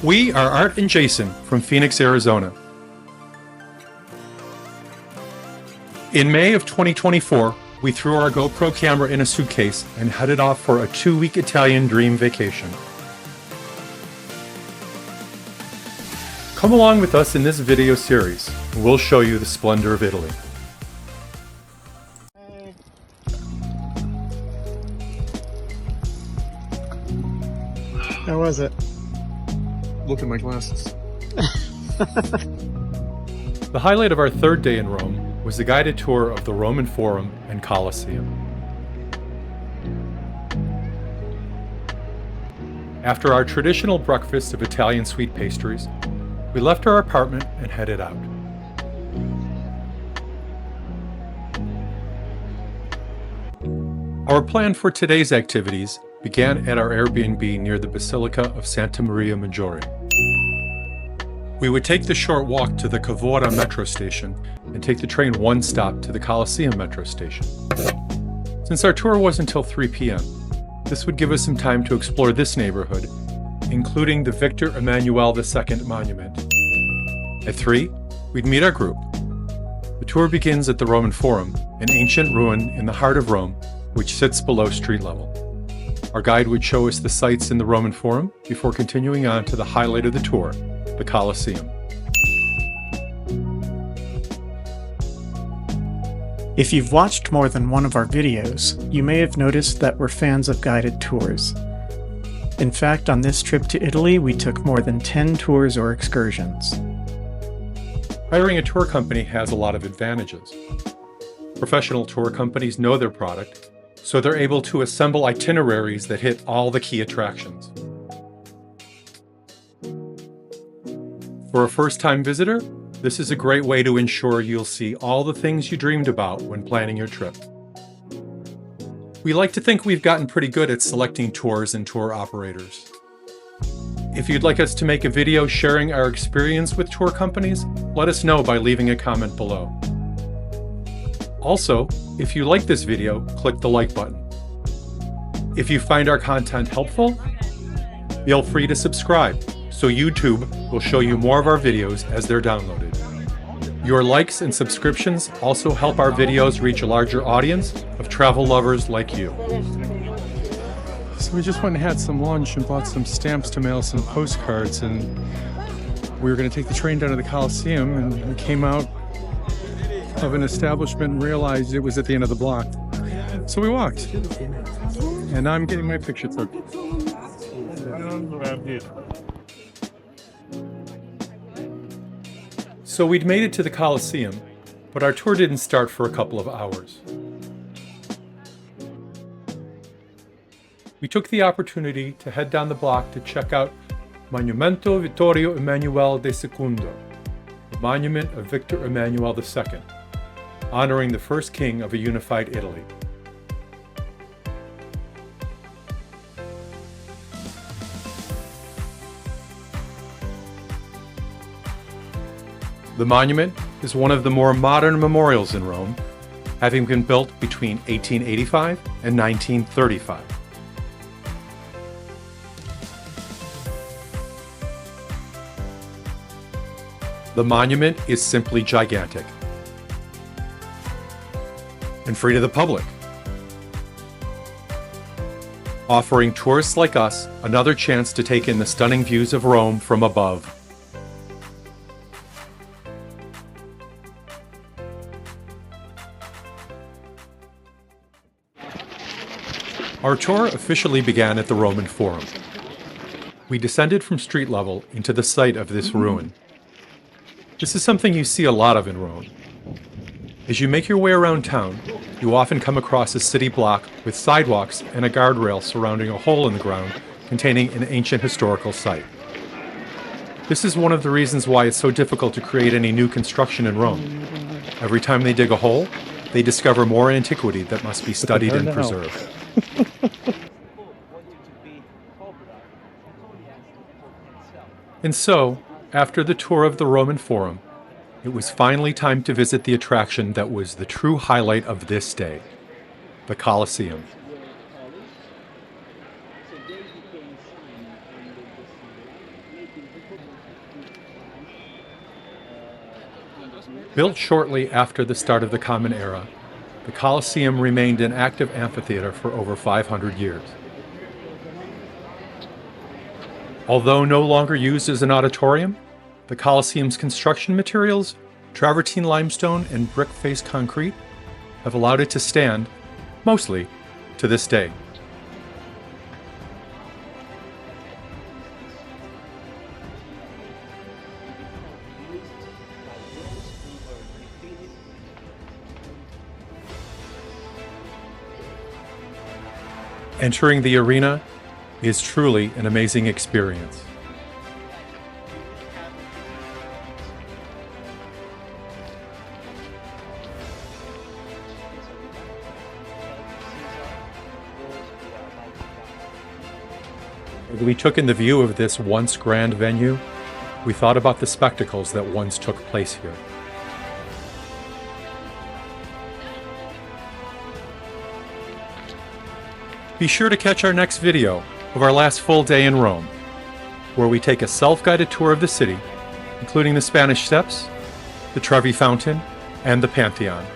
We are Art and Jason from Phoenix, Arizona. In May of 2024, we threw our GoPro camera in a suitcase and headed off for a 2-week Italian dream vacation. Come along with us in this video series, and we'll show you the splendor of Italy. How was it? Look at my glasses. The highlight of our third day in Rome was the guided tour of the Roman Forum and Colosseum. After our traditional breakfast of Italian sweet pastries, we left our apartment and headed out. Our plan for today's activities began at our Airbnb near the Basilica of Santa Maria Maggiore. We would take the short walk to the Cavour metro station and take the train one stop to the Colosseum metro station. Since our tour was until 3 p.m., this would give us some time to explore this neighborhood, including the Victor Emmanuel II monument. At 3, we'd meet our group. The tour begins at the Roman Forum, an ancient ruin in the heart of Rome, which sits below street level. Our guide would show us the sights in the Roman Forum before continuing on to the highlight of the tour, the Colosseum. If you've watched more than one of our videos, you may have noticed that we're fans of guided tours. In fact, on this trip to Italy, we took more than 10 tours or excursions. Hiring a tour company has a lot of advantages. Professional tour companies know their product, so they're able to assemble itineraries that hit all the key attractions. For a first-time visitor, this is a great way to ensure you'll see all the things you dreamed about when planning your trip. We like to think we've gotten pretty good at selecting tours and tour operators. If you'd like us to make a video sharing our experience with tour companies, let us know by leaving a comment below. Also, if you like this video, click the like button. If you find our content helpful, feel free to subscribe, so YouTube will show you more of our videos as they're downloaded. Your likes and subscriptions also help our videos reach a larger audience of travel lovers like you. So we just went and had some lunch and bought some stamps to mail some postcards, and we were going to take the train down to the Colosseum, and we came out of an establishment and realized it was at the end of the block. So we walked. And now I'm getting my picture took. So we'd made it to the Colosseum, but our tour didn't start for a couple of hours. We took the opportunity to head down the block to check out Monumento Vittorio Emanuele II, the monument of Victor Emmanuel II, honoring the first king of a unified Italy. The monument is one of the more modern memorials in Rome, having been built between 1885 and 1935. The monument is simply gigantic and free to the public, offering tourists like us another chance to take in the stunning views of Rome from above. Our tour officially began at the Roman Forum. We descended from street level into the site of this ruin. This is something you see a lot of in Rome. As you make your way around town, you often come across a city block with sidewalks and a guardrail surrounding a hole in the ground containing an ancient historical site. This is one of the reasons why it's so difficult to create any new construction in Rome. Every time they dig a hole, they discover more antiquity that must be studied and preserved. And so, after the tour of the Roman Forum, it was finally time to visit the attraction that was the true highlight of this day, the Colosseum. Built shortly after the start of the Common Era, the Colosseum remained an active amphitheater for over 500 years. Although no longer used as an auditorium, the Colosseum's construction materials, travertine limestone and brick-faced concrete, have allowed it to stand, mostly, to this day. Entering the arena is truly an amazing experience. As we took in the view of this once grand venue, we thought about the spectacles that once took place here. Be sure to catch our next video of our last full day in Rome, where we take a self-guided tour of the city, including the Spanish Steps, the Trevi Fountain, and the Pantheon.